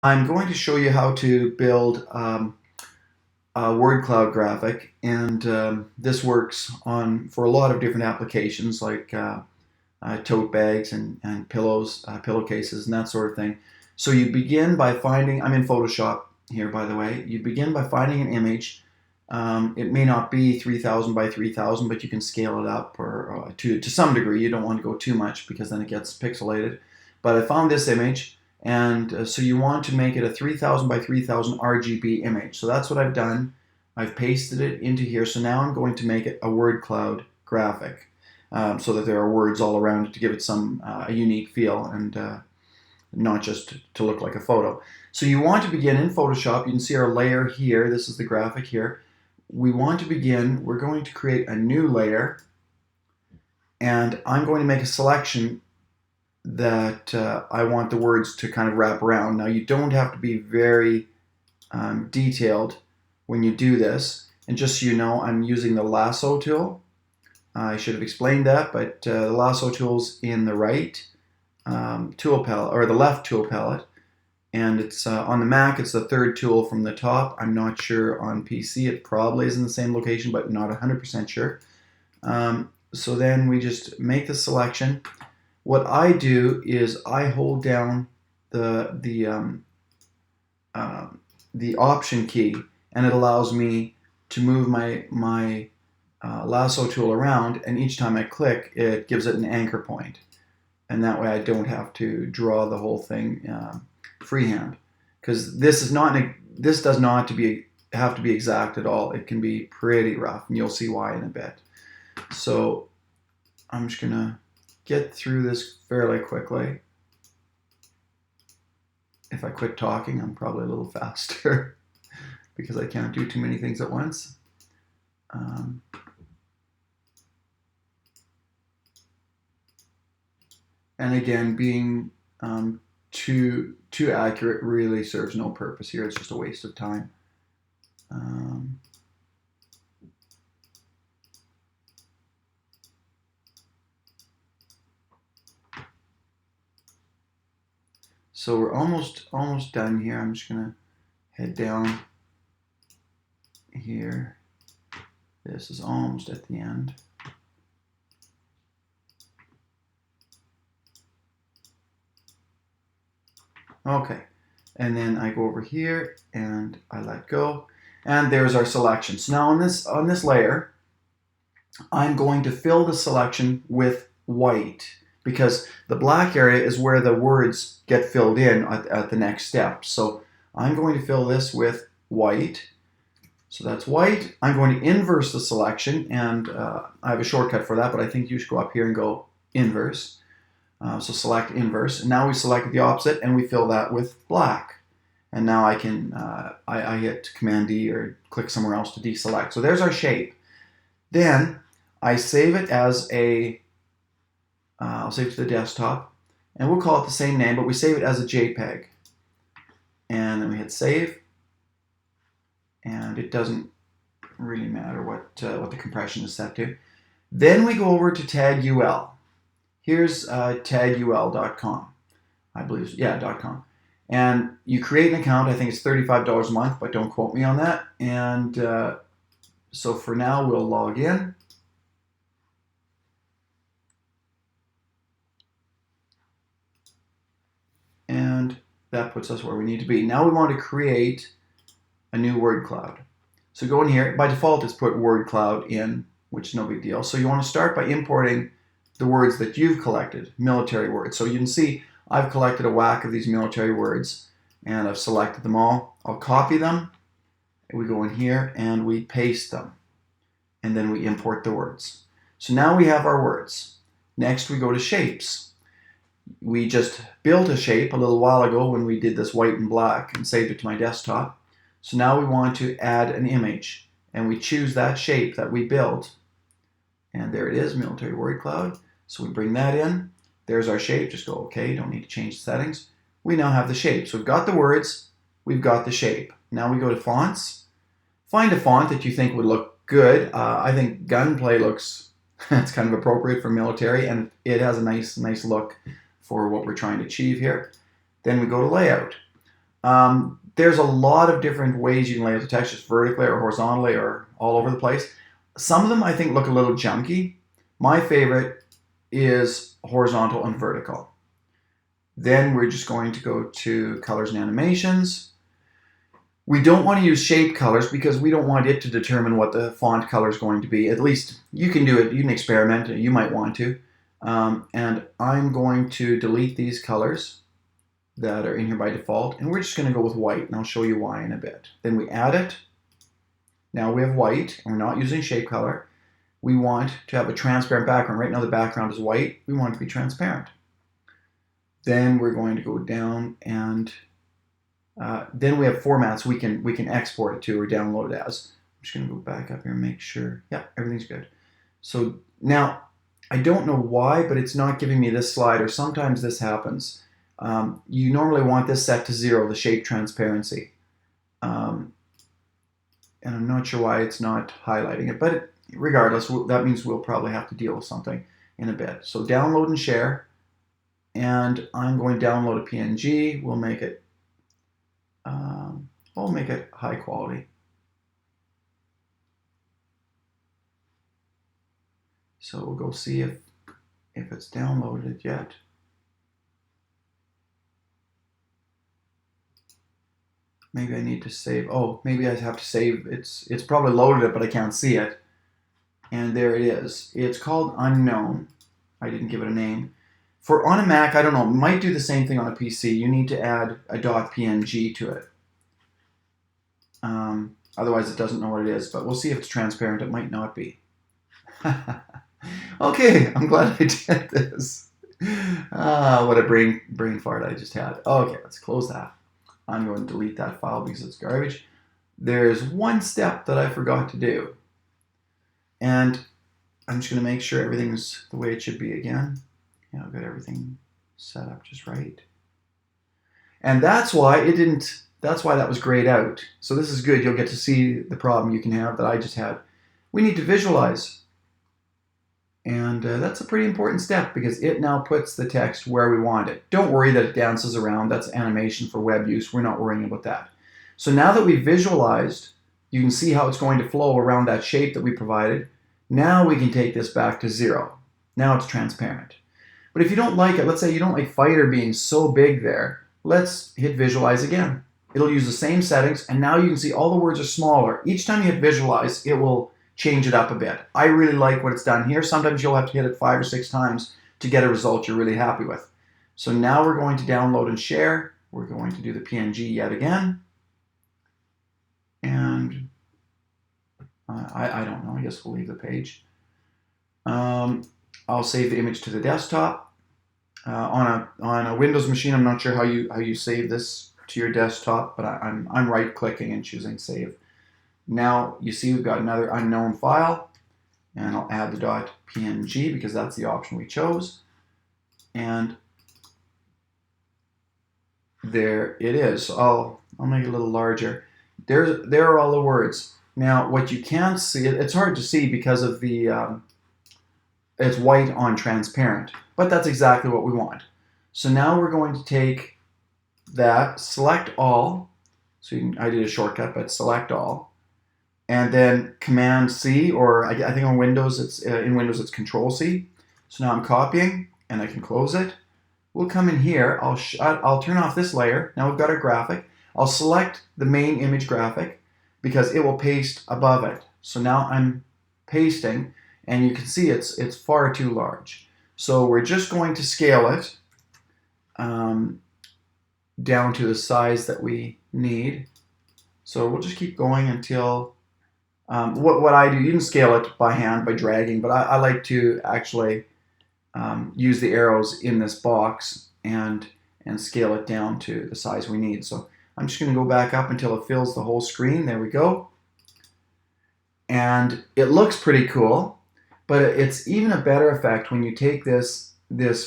I'm going to show you how to build a word cloud graphic, and this works on for a lot of different applications like tote bags and pillows, pillowcases, and that sort of thing. So you begin by finding, I'm in Photoshop here by the way, you begin by finding an image. It may not be 3000 by 3000, but you can scale it up or to some degree. You don't want to go too much because then it gets pixelated. But I found this image, and so you want to make it a 3000 by 3000 RGB image. So that's what I've done. I've pasted it into here. So now I'm going to make it a word cloud graphic, so that there are words all around it to give it some a unique feel and not just to look like a photo. So you want to begin in Photoshop. You can see our layer here. This is the graphic here. We want to begin, we're going to create a new layer, and I'm going to make a selection that I want the words to kind of wrap around. Now you don't have to be very detailed when you do this, and just so you know, I'm using the lasso tool. I should have explained that, but the lasso tool's in the right tool palette, or the left tool palette, and it's on the Mac, it's the third tool from the top. I'm not sure on PC, it probably is in the same location, but not 100% sure. So then we just make the selection. What I do is I hold down the Option key, and it allows me to move my lasso tool around, and each time I click, it gives it an anchor point, and that way I don't have to draw the whole thing freehand, because this does not have to be exact at all. It can be pretty rough, and you'll see why in a bit. So I'm just gonna get through this fairly quickly. If I quit talking, I'm probably a little faster because I can't do too many things at once. And again, being too accurate really serves no purpose here. It's just a waste of time. So we're almost done here. I'm just gonna head down here. This is almost at the end. Okay, and then I go over here and I let go, and there's our selection. So now on this layer, I'm going to fill the selection with white, because the black area is where the words get filled in at the next step. So I'm going to fill this with white. So that's white. I'm going to inverse the selection, and I have a shortcut for that, but I think you should go up here and go inverse. So select inverse, and now we select the opposite, and we fill that with black. And now I can I hit Command D or click somewhere else to deselect. So there's our shape. Then I save it as I'll save it to the desktop, and we'll call it the same name, but we save it as a JPEG. And then we hit save, and it doesn't really matter what the compression is set to. Then we go over to tag UL. Here's tagul.com, I believe, yeah, .com. And you create an account. I think it's $35 a month, but don't quote me on that. And so for now, we'll log in. And that puts us where we need to be. Now we want to create a new word cloud. So go in here. By default, it's put word cloud in, which is no big deal. So you want to start by importing the words that you've collected, military words. So you can see I've collected a whack of these military words, and I've selected them all. I'll copy them, and we go in here and we paste them, and then we import the words. So now we have our words. Next we go to shapes. We just built a shape a little while ago when we did this white and black and saved it to my desktop. So now we want to add an image, and we choose that shape that we built. And there it is, military word cloud. So we bring that in. There's our shape. Just go OK. Don't need to change the settings. We now have the shape. So we've got the words. We've got the shape. Now we go to fonts. Find a font that you think would look good. I think Gunplay looks it's kind of appropriate for military, and it has a nice look for what we're trying to achieve here. Then we go to layout. There's a lot of different ways you can lay out the text, just vertically or horizontally or all over the place. Some of them I think look a little junky. My favorite is horizontal and vertical. Then we're just going to go to colors and animations. We don't want to use shape colors because we don't want it to determine what the font color is going to be. At least you can do it, you can experiment, you might want to. And I'm going to delete these colors that are in here by default, and we're just going to go with white, and I'll show you why in a bit. Then we add it. Now we have white, and we're not using shape color. We want to have a transparent background. Right now the background is white. We want it to be transparent. Then we're going to go down, and then we have formats we can export it to or download it as. I'm just going to go back up here and make sure. Yeah, everything's good. So now I don't know why, but it's not giving me this slider. Sometimes this happens. You normally want this set to 0, the shape transparency. And I'm not sure why it's not highlighting it, but regardless, that means we'll probably have to deal with something in a bit. So download and share, and I'm going to download a PNG. We'll make it, I'll make it high quality. So we'll go see if it's downloaded yet. Maybe I need to save. Oh, maybe I have to save. It's probably loaded it, but I can't see it. And there it is. It's called Unknown. I didn't give it a name. For on a Mac, I don't know. It might do the same thing on a PC. You need to add a .png to it. Otherwise, it doesn't know what it is. But we'll see if it's transparent. It might not be. Okay, I'm glad I did this. What a brain fart I just had. Okay, let's close that. I'm going to delete that file because it's garbage. There's one step that I forgot to do. And I'm just going to make sure everything's the way it should be again. Yeah, I've got everything set up just right. And that's why that was grayed out. So this is good. You'll get to see the problem you can have that I just had. We need to visualize. And that's a pretty important step because it now puts the text where we want it. Don't worry that it dances around. That's animation for web use. We're not worrying about that. So now that we've visualized, you can see how it's going to flow around that shape that we provided. Now we can take this back to 0. Now it's transparent. But if you don't like it, let's say you don't like Fighter being so big there, let's hit visualize again. It'll use the same settings, and now you can see all the words are smaller. Each time you hit visualize, it will change it up a bit. I really like what it's done here. Sometimes you'll have to hit it 5 or 6 times to get a result you're really happy with. So now we're going to download and share. We're going to do the PNG yet again. And I don't know. I guess we'll leave the page. I'll save the image to the desktop. On a Windows machine, I'm not sure how you save this to your desktop, but I'm right-clicking and choosing save. Now you see we've got another unknown file, and I'll add the .png because that's the option we chose. And there it is. I'll make it a little larger. There are all the words. Now what you can't see, it's hard to see because of the it's white on transparent, but that's exactly what we want. So now we're going to take that, select all. So I did a shortcut, but select all. And then Command C, or I think on Windows it's Control C. So now I'm copying, and I can close it. We'll come in here. I'll turn off this layer. Now we've got our graphic. I'll select the main image graphic because it will paste above it. So now I'm pasting, and you can see it's far too large. So we're just going to scale it down to the size that we need. So we'll just keep going until what I do, you can scale it by hand by dragging, but I like to actually use the arrows in this box and scale it down to the size we need. So I'm just going to go back up until it fills the whole screen. There we go. And it looks pretty cool, but it's even a better effect when you take this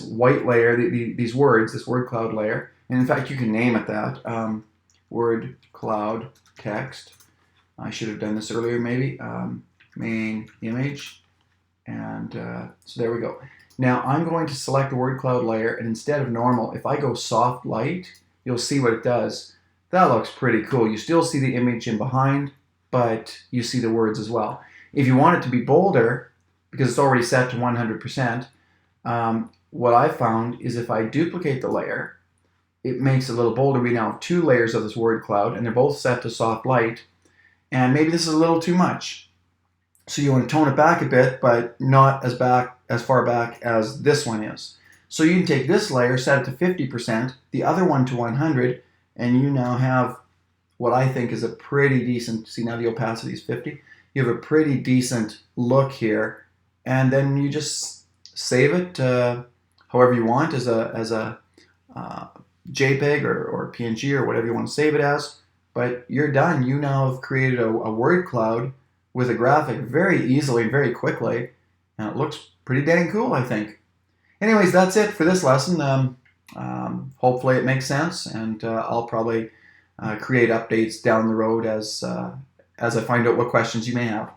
white layer, these words, this word cloud layer, and in fact you can name it that, word cloud text. I should have done this earlier maybe. Main image, and so there we go. Now I'm going to select the word cloud layer, and instead of normal, if I go soft light, you'll see what it does. That looks pretty cool. You still see the image in behind, but you see the words as well. If you want it to be bolder, because it's already set to 100%, what I found is if I duplicate the layer, it makes it a little bolder. We now have 2 layers of this word cloud, and they're both set to soft light. And maybe this is a little too much. So you want to tone it back a bit, but not as far back as this one is. So you can take this layer, set it to 50%, the other one to 100, and you now have what I think is a pretty decent, see now the opacity is 50, you have a pretty decent look here, and then you just save it however you want as a JPEG or PNG or whatever you want to save it as, but you're done. You now have created a word cloud with a graphic very easily and very quickly, and it looks pretty dang cool, I think. Anyways, that's it for this lesson. Hopefully it makes sense, and I'll probably create updates down the road as I find out what questions you may have.